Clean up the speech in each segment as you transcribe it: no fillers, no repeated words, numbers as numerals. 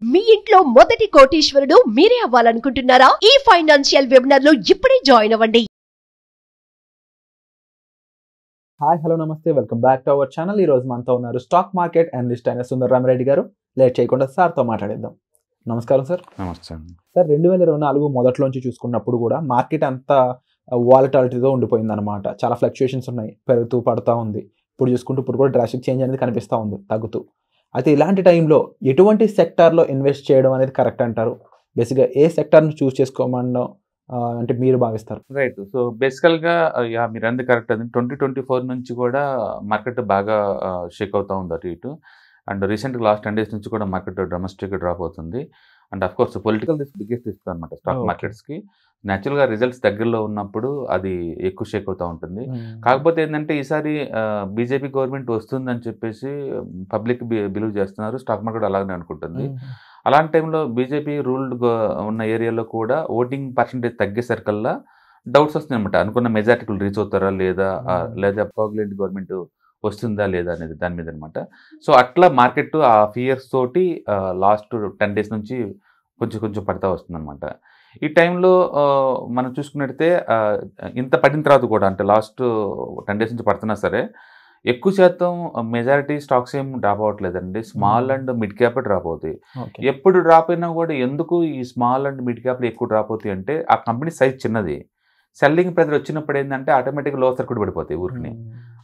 మీ ఇంట్లో మొదటి కోటీశ్వరుడు మీరే అవ్వాలనుకుంటున్నారా? ఈ ఫైనాన్షియల్ వెబినార్ లో ఇప్పుడే జాయిన్ అవ్వండి. హాయ్ హలో నమస్తే, welcome back to our channel. ఈ రోజు మనతో ఉన్నారు స్టాక్ మార్కెట్ అనలిస్ట్ అయిన సుందరరామరెడ్డి గారు. లేట్ చేయకుండా సార్తో మాట్లాడేద్దాం. నమస్కారం సార్. నమస్తే సార్, 2024 మొదట్లోంచి చూసుకున్నప్పుడు కూడా మార్కెట్ అంతా వాలటాలిటీతో ఉండిపోయింది అనమాట. చాలా ఫ్లక్చుయేషన్స్ ఉన్నాయి, పెరుగుతూ పడుతూ ఉంది. ఇప్పుడు కూడా డ్రాస్టిక్ చేంజ్ అనేది కనిపిస్తూ ఉంది, తగ్గుతూ. అయితే ఇలాంటి టైంలో ఎటువంటి సెక్టార్లో ఇన్వెస్ట్ చేయడం అనేది కరెక్ట్ అంటారు? బేసిక్గా ఏ సెక్టార్ను చూస్ చేసుకోమన్నా అంటే మీరు భావిస్తారు? రైట్. సో బేసికల్గా మీరు అంది కరెక్ట్. అది 2024 నుంచి కూడా మార్కెట్ బాగా షేక్ అవుతూ ఉంది అటు ఇటు. అండ్ రీసెంట్గా లాస్ట్ 10 days నుంచి కూడా మార్కెట్ డ్రమస్టిక్గా డ్రాప్ అవుతుంది. And of course political biggest risk అనమాట స్టాక్ మార్కెట్స్కి. న్యాచురల్గా రిజల్ట్స్ దగ్గరలో ఉన్నప్పుడు అది ఎక్కువ షేక్ అవుతూ ఉంటుంది. కాకపోతే ఏంటంటే ఈసారి బీజేపీ గవర్నమెంట్ వస్తుందని చెప్పేసి పబ్లిక్ బిలీవ్ చేస్తున్నారు, స్టాక్ మార్కెట్ అలాగనే అనుకుంటుంది. అలాంటి టైంలో బీజేపీ రూల్డ్ ఉన్న ఏరియాలో కూడా ఓటింగ్ పర్సంటేజ్ తగ్గేసరికల్లా డౌట్స్ వస్తున్నాయి అనమాట. అనుకున్న మెజారిటీలు రీచ్ అవుతారా లేదా పర్మనెంట్ గవర్నమెంట్ వస్తుందా లేదా అనేది దాని మీద అనమాట. సో అట్లా మార్కెట్ ఆ ఫియర్స్ తోటి లాస్ట్ 10 days నుంచి కొంచెం పడతా వస్తుంది అనమాట. ఈ టైంలో మనం చూసుకున్నట్టయితే ఇంత పడిన తర్వాత కూడా, అంటే లాస్ట్ 10 days నుంచి పడుతున్నా సరే, ఎక్కువ శాతం మెజారిటీ స్టాక్స్ ఏం డ్రాప్ అవ్వట్లేదండి. Small and mid cap drop అవుతాయి. ఎప్పుడు డ్రాప్ అయినా కూడా ఎందుకు ఈ స్మాల్ అండ్ మిడ్ క్యాప్లు ఎక్కువ డ్రాప్ అవుతాయి అంటే ఆ కంపెనీ సైజ్ చిన్నది. సెల్లింగ్ ప్రెజర్ వచ్చినప్పుడు ఏంటంటే ఆటోమేటిక్గా లో సర్క్యూట్ పడిపోతాయి ఊరికి.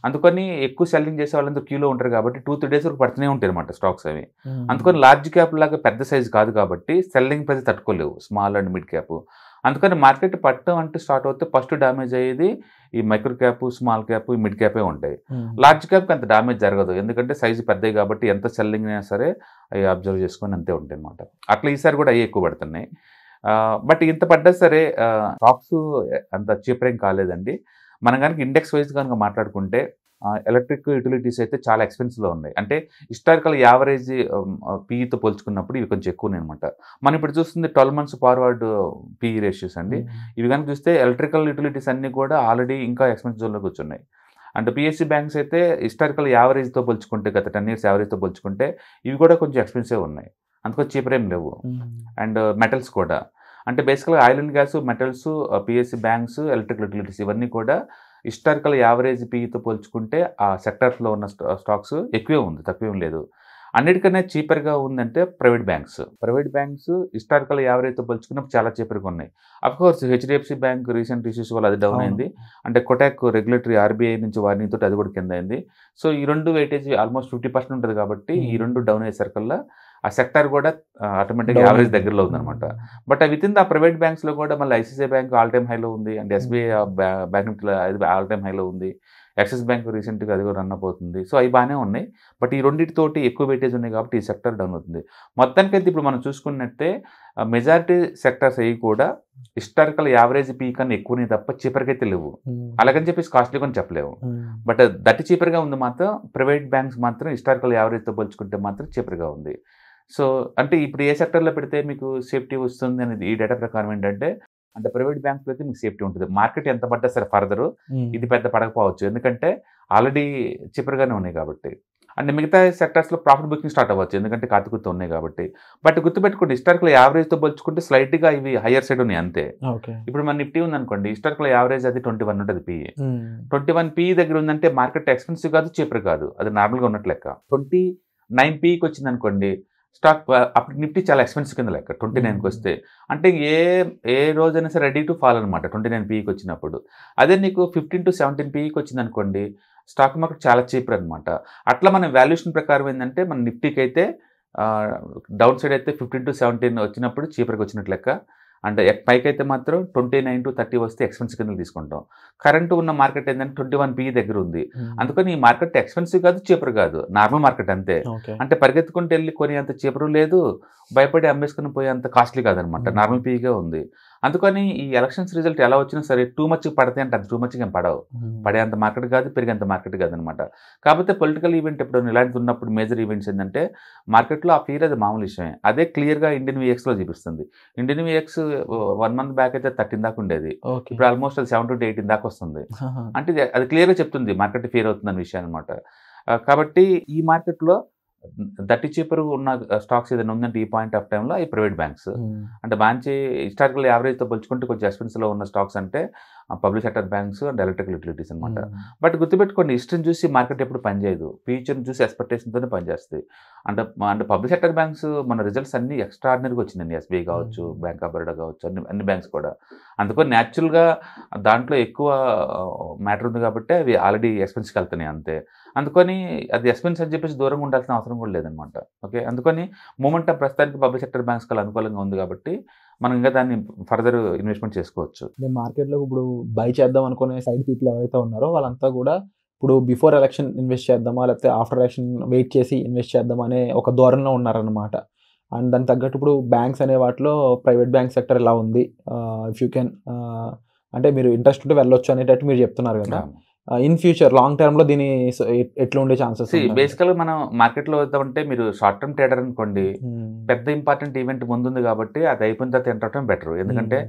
అందుకని ఎక్కువ సెల్లింగ్ చేసే వాళ్ళంతా క్యూలో ఉంటారు కాబట్టి 2-3 days వరకు పడుతూనే ఉంటాయి అనమాట స్టాక్స్ అవి. అందుకని లార్జ్ క్యాప్ లాగా పెద్ద సైజ్ కాదు కాబట్టి సెల్లింగ్ ప్రెజర్ తట్టుకోలేవు స్మాల్ అండ్ మిడ్ క్యాప్. అందుకని మార్కెట్ పట్టడం అంటే స్టార్ట్ అవుతే ఫస్ట్ డ్యామేజ్ అయ్యేది ఈ micro cap, small cap, mid క్యాపే ఉంటాయి. లార్జ్ క్యాప్కి అంత డ్యామేజ్ జరగదు, ఎందుకంటే సైజు పెద్దవి కాబట్టి ఎంత సెల్లింగ్ అయినా సరే అవి అబ్జర్వ్ చేసుకొని అంతే ఉంటాయి అనమాట. అట్లా ఈసారి కూడా అవి ఎక్కువ పడుతున్నాయి. బట్ ఇంత పడ్డా సరే స్టాక్స్ అంత చీపర్ ఏం కాలేదండి. మనం కనుక ఇండెక్స్ వైజ్ కనుక మాట్లాడుకుంటే ఎలక్ట్రిక్ యూటిలిటీస్ అయితే చాలా ఎక్స్పెన్సివ్లో ఉన్నాయి. అంటే హిస్టారికల్ యావరేజ్ పీఈతో పోల్చుకున్నప్పుడు ఇవి కొంచెం ఎక్కువనే అనమాట. మనం ఇప్పుడు చూస్తుంది 12 months ఫార్వర్డ్ పీఈ రేషియోస్ అండి. ఇవి కనుక చూస్తే ఎలక్ట్రికల్ యూటిలిటీస్ అన్నీ కూడా ఆల్రెడీ ఇంకా ఎక్స్పెన్సివ్ జోన్లోకి వచ్చున్నాయి. అండ్ పిఎస్సి బ్యాంక్స్ అయితే హిస్టారికల్ యావరేజ్తో పోల్చుకుంటే, గత 10 years యావరేజ్తో పోల్చుకుంటే ఇవి కూడా కొంచెం ఎక్స్పెన్సివ్ ఉన్నాయి, అందుకని చీపర్ ఏం లేవు. అండ్ మెటల్స్ కూడా, అంటే బేసికల్గా oil and gas, metals, PSC banks, electrical utilities ఇవన్నీ కూడా హిస్టారికల్ యావరేజ్ పీఈతో పోల్చుకుంటే ఆ సెక్టర్స్లో ఉన్న స్టాక్స్ ఎక్కువే ఉంది, తక్కువేం లేదు. అన్నిటికన్నా చీపర్గా ఉందంటే ప్రైవేట్ బ్యాంక్స్ హిస్టారికల్ యావరేజ్తో పోల్చుకున్నప్పుడు చాలా చీపర్గా ఉన్నాయి. Of course HDFC bank recent issues వల్ల అది డౌన్ అయింది. అంటే కొటాక్ రెగ్యులేటరీ ఆర్బీఐ నుంచి వార్నింగ్ తోటి అది కూడా కింద అయింది. సో ఈ రెండు వెయిటేజ్ ఆల్మోస్ట్ 50% ఉంటుంది కాబట్టి ఈ రెండు డౌన్ అయ్యేసరికల్లా ఆ సెక్టర్ కూడా ఆటోమేటిక్గా యావరేజ్ దగ్గరలో ఉందన్నమాట. But within the private బ్యాంక్స్లో కూడా మళ్ళీ ఐసిఐసిఐ బ్యాంక్ ఆల్ టైమ్ హైలో ఉంది, and SBI bank Nifty all time హైలో ఉంది, యాక్సిస్ బ్యాంక్ రీసెంట్గా అది కూడా రన్ అయిపోతుంది. సో అవి బాగానే ఉన్నాయి. బట్ ఈ రెండింటితోటి ఎక్కువ వెయిటేజ్ ఉన్నాయి కాబట్టి ఈ సెక్టర్ డౌన్ అవుతుంది. మొత్తానికైతే ఇప్పుడు మనం చూసుకున్నట్టే మెజారిటీ సెక్టర్స్ అవి కూడా హిస్టారికల్ యావరేజ్ పీ కన్నా ఎక్కువనే తప్ప చీపర్గా అయితే లేవు. అలాగని చెప్పేసి కాస్ట్లీ కొని చెప్పలేవు. బట్ దట్టి చీపర్గా ఉంది మాత్రం ప్రైవేట్ బ్యాంక్స్ మాత్రం హిస్టారికల్ యావరేజ్తో పోల్చుకుంటే మాత్రం చీపర్గా ఉంది. సో అంటే ఇప్పుడు ఏ సెక్టర్లో పెడితే మీకు సేఫ్టీ వస్తుంది అనేది ఈ డేటా ప్రకారం ఏంటంటే, అంటే ప్రైవేట్ బ్యాంక్స్లో అయితే మీకు సేఫ్టీ ఉంటుంది. మార్కెట్ ఎంత పడ్డా సరే ఫర్దర్ ఇది పెద్ద పడకపోవచ్చు, ఎందుకంటే ఆల్రెడీ చీపర్గానే ఉన్నాయి కాబట్టి. అండ్ మిగతా సెక్టర్స్లో ప్రాఫిట్ బుకింగ్ స్టార్ట్ అవ్వచ్చు, ఎందుకంటే కాతుకుతూ ఉన్నాయి కాబట్టి. బట్ గుర్తుపెట్టుకోండి, హిస్టారికల్ యావరేజ్తో పోల్చుకుంటే స్లైట్గా ఇవి హయ్యర్ సైడ్ ఉన్నాయి అంతే. ఇప్పుడు మన నిఫ్టీ ఉందనుకోండి, హిస్టారికల్ యావరేజ్ అది 21 ఉంటుంది పీఈ. 21 పీఈ దగ్గర ఉందంటే మార్కెట్ ఎక్స్పెన్సివ్ కాదు, చీపర్ కాదు, అది నార్మల్గా ఉన్నట్లు లెక్క. 29 పీఈకి వచ్చింది అనుకోండి స్టాక్, అప్పుడు నిఫ్టీ చాలా ఎక్స్పెన్సివ్ కింద లెక్క 29కి వస్తే. అంటే ఏ రోజైనా సరే రెడీ టు ఫాల్ అనమాట 29 పీఈకి వచ్చినప్పుడు. అదే నీకు 15 to 17 పీఈకి వచ్చింది అనుకోండి, స్టాక్ మార్కెట్ చాలా చీపర్ అనమాట. అట్లా మన వాల్యుయేషన్ ప్రకారం ఏంటంటే మన నిఫ్టీకి అయితే డౌన్ సైడ్ అయితే 15 to 17 వచ్చినప్పుడు చీపర్కి వచ్చినట్లు లెక్క. అంటే పైకి అయితే మాత్రం 29 to 30 వస్తే ఎక్స్పెన్సివ్ కింద తీసుకుంటాం. కరెంట్ ఉన్న మార్కెట్ ఏంటంటే 21 పీఈ దగ్గర ఉంది. అందుకని ఈ మార్కెట్ ఎక్స్పెన్సివ్ కాదు, చీపర్ కాదు, నార్మల్ మార్కెట్ అంతే. అంటే పరిగెత్తుకుంటూ వెళ్ళి కొని అంత చీపరు లేదు, భయపడి అమ్మేసుకుని పోయి అంత కాస్ట్లీ కాదనమాట, నార్మల్ పీఈగా ఉంది. అందుకని ఈ ఎలక్షన్స్ రిజల్ట్ ఎలా వచ్చినా సరే టూ మచ్ పడితే అంటే అది టూ మచ్గా ఏం పడవు, పడేంత మార్కెట్ కాదు, పెరిగేంత మార్కెట్ కాదనమాట. కాకపోతే పొలిటికల్ ఈవెంట్ ఎప్పుడు ఇలాంటి ఉన్నప్పుడు మేజర్ ఈవెంట్స్ ఏంటంటే మార్కెట్లో ఆ ఫీర్ అది మామూలు విషయమే. అదే క్లియర్గా ఇండియన్ విఎక్స్లో చూపిస్తుంది. ఇండియన్ విఎక్స్ 1 month బ్యాక్ అయితే 13 దాకా ఉండేది, ఇప్పుడు ఆల్మోస్ట్ అది 17 to 18 దాకా వస్తుంది. అంటే అది క్లియర్గా చెప్తుంది మార్కెట్ ఫీర్ అవుతుందని విషయం అనమాట. కాబట్టి ఈ మార్కెట్లో దట్టి చీపర్ ఉన్న స్టాక్స్ ఏదైనా ఉందంటే ఈ పాయింట్ ఆఫ్ టైంలో ఈ ప్రైవేట్ బ్యాంక్స్. అంటే మంచి హిస్టారికల్ యావరేజ్తో పోల్చుకుంటే కొంచెం ఎక్స్పెన్సివ్లో ఉన్న స్టాక్స్ అంటే public sector banks and electrical utilities అనమాట. బట్ గుర్తుపెట్టుకోండి, హిస్టరీని చూసి మార్కెట్ ఎప్పుడు పనిచేయదు, ఫ్యూచర్ని చూసి ఎక్స్పెక్టేషన్తోనే పనిచేస్తుంది. అంటే పబ్లిక్ సెక్టర్ బ్యాంక్స్ మన రిజల్ట్స్ అన్ని ఎక్స్ట్రాడినరీగా వచ్చిందండి. ఎస్బీఐ కావచ్చు, బ్యాంక్ ఆఫ్ బరోడా కావచ్చు, అన్ని బ్యాంక్స్ కూడా. అందుకని న్యాచురల్గా దాంట్లో ఎక్కువ మ్యాటర్ ఉంది కాబట్టి అవి ఆల్రెడీ ఎక్స్పెన్స్కి వెళ్తున్నాయి అంతే. అందుకని అది ఎక్స్పెన్స్ అని చెప్పేసి దూరంగా ఉండాల్సిన అవసరం కూడా లేదనమాట. ఓకే, అందుకని మూమెంట్ ప్రస్తుతానికి పబ్లిక్ సెక్టర్ బ్యాంక్స్ కల్లా అనుకూలంగా ఉంది కాబట్టి మనం ఇంకా దాన్ని ఫర్దర్ ఇన్వెస్ట్మెంట్ చేసుకోవచ్చు. మార్కెట్లో ఇప్పుడు బై చేద్దాం అనుకునే సైడ్ పీపుల్ ఎవరైతే ఉన్నారో వాళ్ళంతా కూడా ఇప్పుడు బిఫోర్ ఎలక్షన్ ఇన్వెస్ట్ చేద్దామా లేకపోతే ఆఫ్టర్ ఎలక్షన్ వెయిట్ చేసి ఇన్వెస్ట్ చేద్దాం అనే ఒక ధోరణిలో ఉన్నారనమాట. అండ్ దానికి తగ్గట్టు ఇప్పుడు బ్యాంక్స్ అనే వాటిలో ప్రైవేట్ బ్యాంక్ సెక్టర్ ఎలా ఉంది, ఇఫ్ యూ కెన్ అంటే మీరు ఇంట్రెస్ట్ ఉంటే వెళ్ళొచ్చు అనేటట్టు మీరు చెప్తున్నారు కదా. ఇన్ ఫ్యూచర్ లాంగ్ టర్మ్ లో దీని ఎట్లా ఉండే ఛాన్సెస్? బేసికల్గా మనం మార్కెట్లో వెళ్తామంటే మీరు షార్ట్ టర్మ్ ట్రేడర్ అనుకోండి, పెద్ద ఇంపార్టెంట్ ఈవెంట్ ముందుంది కాబట్టి అది అయిపోయిన తర్వాత ఎంటర్ అవడం బెటర్. ఎందుకంటే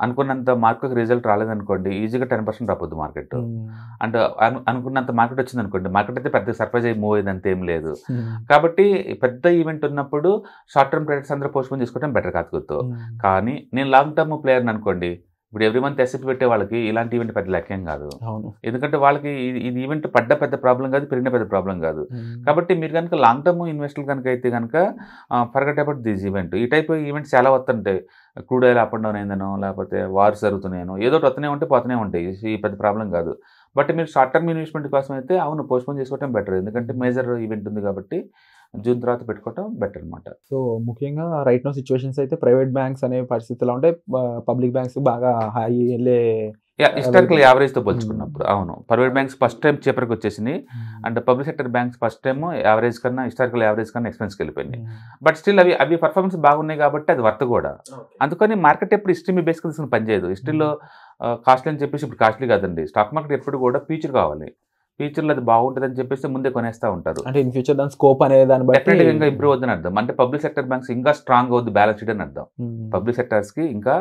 అనుకున్నంత మార్కెట్ రిజల్ట్ రాలేదనుకోండి, ఈజీగా 10% రాపోద్ది మార్కెట్. అంటే అనుకున్నంత మార్కెట్ వచ్చింది అనుకోండి, మార్కెట్ అయితే పెద్ద సర్ప్రైజ్ అయ్యి మూవ్ అయ్యేది అంతేం లేదు. కాబట్టి పెద్ద ఈవెంట్ ఉన్నప్పుడు షార్ట్ టర్మ్ ట్రేడర్స్ అందరూ పోస్ట్పోన్ చేసుకోవడం బెటర్ కాదు. కానీ నేను లాంగ్ టర్మ్ ప్లేయర్ అనుకోండి, ఇప్పుడు ఎవ్రీ మంత్ ఎస్ఎపి పెట్టే వాళ్ళకి ఇలాంటి ఈవెంట్ పెద్ద లెక్కేం కాదు. ఎందుకంటే వాళ్ళకి ఇది ఈవెంట్ పడ్డ పెద్ద ప్రాబ్లం కాదు, పెరిగిన పెద్ద ప్రాబ్లం కాదు. కాబట్టి మీరు కనుక లాంగ్ టర్మ్ ఇన్వెస్టర్ కనుక అయితే కనుక ఫర్గెట్ అబౌట్ దిస్ ఈవెంట్. ఈ టైప్ ఈవెంట్స్ చాలా వస్తుంటాయి. Crude oil up and down అయిందనో లేకపోతే వార్స్ జరుగుతున్నాయనో ఏదో వస్తూనే ఉంటే పోతూనే ఉంటాయి. ఈ పెద్ద ప్రాబ్లం కాదు. బట్ మీరు షార్ట్ టర్మ్ ఇన్వెస్ట్మెంట్ కోసం అయితే అవును పోస్ట్పోన్ చేసుకోవడం బెటర్. ఎందుకంటే మేజర్ ఈవెంట్ ఉంది కాబట్టి జూన్ తర్వాత పెట్టుకోవటం బెటర్ అనమాట. సో ముఖ్యంగా రైట్ నో సిచ్యువేషన్స్ అయితే ప్రైవేట్ బ్యాంక్స్ అనే పరిస్థితిలో ఉంటే పబ్లిక్ బ్యాంక్స్ బాగా హై వెళ్ళే హిస్టారికల్ యావరేజ్తో పోల్చుకున్నప్పుడు అవును ప్రైవేట్ బ్యాంక్స్ ఫస్ట్ టైం చేపర్కి వచ్చేసినాయి. And public sector banks first time average కన్నా హిస్టారికల్ యావరేజ్ కన్నా ఎక్స్పెన్స్కి వెళ్ళిపోయింది. బట్ స్టిల్ అవి పర్ఫార్మెన్స్ బాగున్నాయి కాబట్టి అది వర్త్ కూడా. అందుకని మార్కెట్ ఎప్పుడు హిస్టరీ బేస్గా తీసుకుని పనిచేయదు. హిస్టరీలో కాస్ట్లీ అని చెప్పేసి ఇప్పుడు కాస్ట్లీ కాదండి. స్టాక్ మార్కెట్ ఎప్పుడు కూడా ఫ్యూచర్ కావాలి, ఫ్యూచర్లో అది బాగుంటుందని చెప్పేసి ముందే కొనేస్తూ ఉంటారు. అంటే ఇన్ ఫ్యూచర్ దాని స్కోప్ అనే దాన్ని బట్టి డెఫినెట్గా ఇంకా ఇంప్రూవ్ అవుతుందని అర్థం. అంటే పబ్లిక్ సెక్టర్ బ్యాంక్స్ ఇంకా స్ట్రాంగ్ అవుద్ది బ్యాలెన్స్ షీట్ అని అర్థం. పబ్లిక్ సెక్టర్స్కి ఇంకా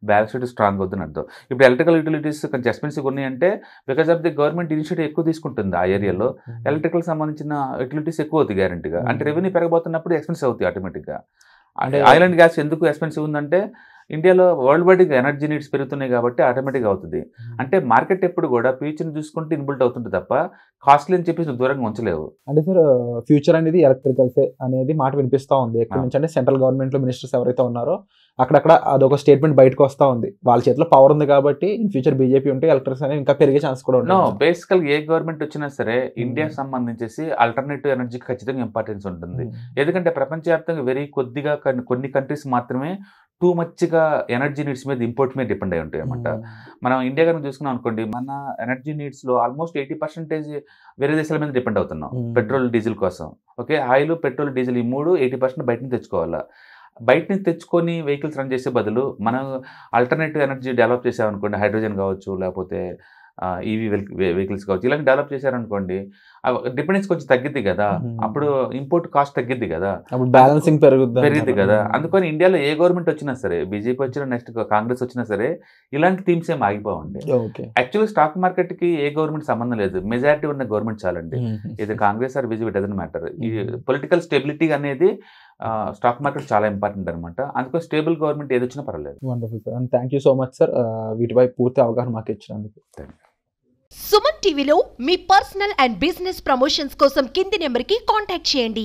బ్యాలెన్స్ షీట్ స్ట్రాంగ్ అవుతుందని అర్థం. ఇప్పుడు ఎలక్ట్రికల్ యూటిలిటీస్ కొంచెం ఎక్స్పెన్సివ్ ఉన్నాయంటే because of the government initiative ఎక్కువ తీసుకుంటుంది. ఆ ఏరియాలో ఎలక్ట్రికల్ సంబంధించిన యూటిలిటీస్ ఎక్కువ అవుతాయి గ్యారంటీగా. అంటే రెవెన్యూ పెరగబోతున్నప్పుడు ఎక్స్పెన్సివ్ అవుతాయి ఆటోమేటిక్గా. అంటే ఆయిల్ అండ్ గ్యాస్ ఎందుకు ఎక్స్పెన్సివ్ ఉందంటే ఇండియాలో వరల్డ్ వైడ్గా ఎనర్జీ నీడ్స్ పెరుగుతున్నాయి కాబట్టి ఆటోమేటిక్గా అవుతుంది. అంటే మార్కెట్ ఎప్పుడు కూడా ఫ్యూచర్ని చూసుకుంటే ఇన్బిల్ట్ అవుతుంది తప్ప కాస్ట్లీ అని చెప్పేసి దూరంగా ఉంచలేవు. అంటే సార్ ఫ్యూచర్ అనేది ఎలక్ట్రికల్సే అనేది మాట వినిపిస్తూ ఉంది ఎక్కడి నుంచి అంటే సెంట్రల్ గవర్నమెంట్లో మినిస్టర్స్ ఎవరైతే ఉన్నారో అక్కడక్కడ అదొక స్టేట్మెంట్ బయటకు వస్తూ ఉంది. వాళ్ళ చేతిలో పవర్ ఉంది కాబట్టి ఇన్ ఫ్యూచర్ బీజేపీ ఉంటే ఎలక్ట్రిక్స్ అనేది ఇంకా పెరిగే ఛాన్స్ కూడా ఉంది. బేసికల్ ఏ గవర్నమెంట్ వచ్చినా సరే ఇండియాకి సంబంధించేసి ఆల్టర్నేటివ్ ఎనర్జీకి ఖచ్చితంగా ఇంపార్టెన్స్ ఉంటుంది. ఎందుకంటే ప్రపంచవ్యాప్తంగా వెరీ కొద్దిగా కొన్ని కంట్రీస్ మాత్రమే టూ మచ్గా ఎనర్జీ నీడ్స్ మీద ఇంపోర్ట్ మీద డిపెండ్ అయి ఉంటాయి అన్నమాట. మనం ఇండియా కనుక చూసుకున్నాం అనుకోండి, మన ఎనర్జీ నీడ్స్లో ఆల్మోస్ట్ 80% వేరే దేశాల మీద డిపెండ్ అవుతున్నాం పెట్రోల్ డీజిల్ కోసం. ఓకే, ఆయిల్ పెట్రోల్ డీజిల్ ఈ 80% బయట నుంచి తెచ్చుకోవాలా. బయట నుంచి తెచ్చుకొని వెహికల్స్ రన్ చేసే బదులు మనం ఆల్టర్నేటివ్ ఎనర్జీ డెవలప్ చేసామనుకోండి, హైడ్రోజన్ కావచ్చు లేకపోతే ఈవీ వెహికల్స్ కావచ్చు, ఇలాంటి డెవలప్ చేశారనుకోండి డిపెండెన్స్ కొంచెం తగ్గిద్ది కదా. అప్పుడు ఇంపోర్ట్ కాస్ట్ తగ్గిద్ది కదా, బ్యాలెన్సింగ్ పెరుగుద్ది కదా. అందుకని ఇండియాలో ఏ గవర్నమెంట్ వచ్చినా సరే, బీజేపీ వచ్చినా నెక్స్ట్ కాంగ్రెస్ వచ్చినా సరే ఇలాంటి థీమ్స్ ఏం ఆగిపోవండి. యాక్చువల్లీ స్టాక్ మార్కెట్ కి ఏ గవర్నమెంట్ సంబంధం లేదు, మెజారిటీ ఉన్న గవర్నమెంట్ చాలండి. ఇది Congress or BJP doesn't matter. ఈ పొలిటికల్ స్టెబిలిటీ అనేది స్టాక్ మార్కెట్ చాలా ఇంపార్టెంట్ అనమాట. అందుకని స్టేబుల్ గవర్నమెంట్ ఏది వచ్చినా పర్వాలేదు. Wonderful sir, and thank you so much sir వీటిపై పూర్తి అవగాహన మాకు ఇచ్చినందుకు. సుమన్ టీవీలో మీ పర్సనల్ అండ్ బిజినెస్ ప్రమోషన్స్ కోసం కింది నెంబర్కి కాంటాక్ట్ చేయండి.